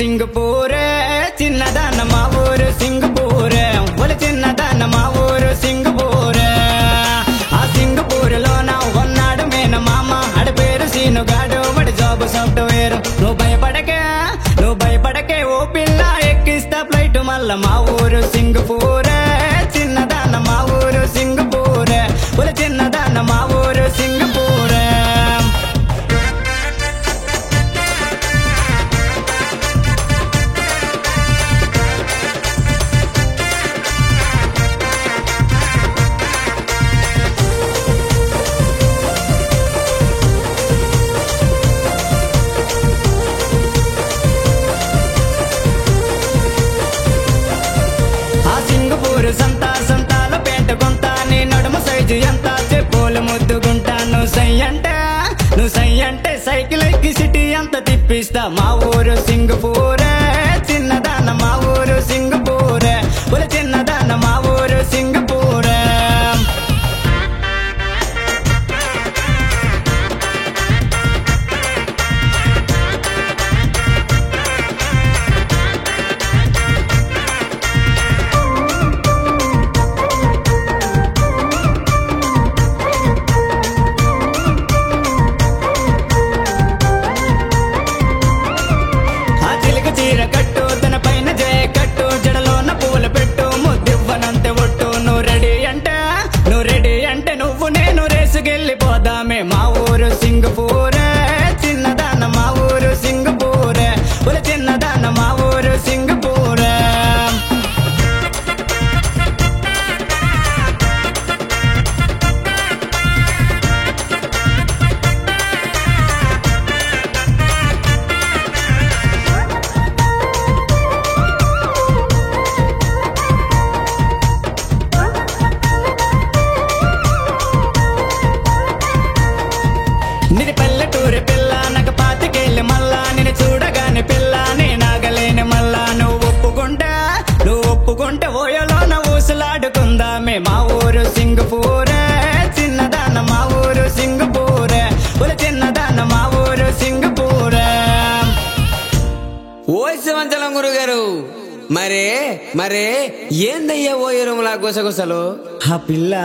Singapore Chinnadana మా ఊరు Singapore Oli Chinnadana మా ఊరు సింగపూర్ ఆ సింగపూర్ లోన ఉన్నాడు మేన మామ అడి పేరు సీనుగాడు వాడి జాబ్ సాఫ్ట్వేర్ నువ్వు భయపడకే ఓ పిల్ల ఎక్కిస్తా ఫ్లైట్ మల్ల మా ఊరు సింగపూర్ చిన్నదాన మా ఊరు సింగపూర్ ఒలి చిన్నదాన మా ఊరు సింగపూర్ సంతాల పేట కొంత నీ నడుమ సైజు ఎంత చెప్పులు ముద్దుకుంటా నువ్వు సై అంటే సైకిల్ ఎక్కి సిటీ అంత తిప్పిస్తా మా ఊరు సింగపూర్ చిన్నదాన మా ఊరు సింగపూర్ ఒలి చిన్నదాన మా ఊరు సింగపూర్ కట్టు తన పైన జయ కట్టు జడలోన పూల పెట్టు ముద్దివ్వనంతే ఒట్టు నువ్వు రెడీ అంటే నువ్వు నేను రేసుకెళ్ళిపోదామే మా ఊరు సింగపూర్ చిన్నదాన మా ఊరు సింగపూర్ ఒలి చిన్నదాన మా ఊరు సింగపూర్ నిది పల్లెటూరి పిల్ల నాకు పాతికేళ్ళి మళ్ళా నేను చూడగానే పిల్ల నేనాగలేని మళ్ళా నువ్వు ఒప్పుకుంటే ఓయలోన ఊసులాడుకుందామే మా ఊరు సింగపూర్ చిన్నదాన మా ఊరు సింగపూర్ ఒలి చిన్నదాన మా ఊరు సింగపూర్ ఓయ్ శివంచలం గురుగారు మరే ఏందయ్యా ఓయరుములా గుసగుసలు ఆ పిల్ల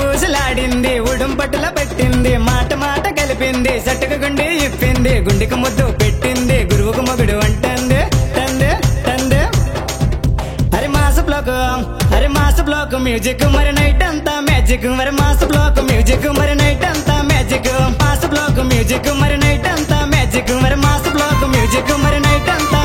ఊసులాడింది ఉడుంపట్టుల పెట్టింది మాట కలిపింది సట్టుకు గుండి ఇప్పింది గుండెకు ముద్దు పెట్టింది గురువుకు మగుడు అంటుంది తందే అరే మాస బ్లాక్ మ్యూజిక్ మరి నైట్ అంతా మ్యాజిక్ మరి మాస బ్లాక్ మ్యూజిక్ మరి నైట్ అంతా మ్యాజిక్ మాస బ్లాక్ మ్యూజిక్ మరి నైట్ అంతా మ్యాజిక్ మరి మాస బ్లాక్ మ్యూజిక్ మరి నైట్ అంతా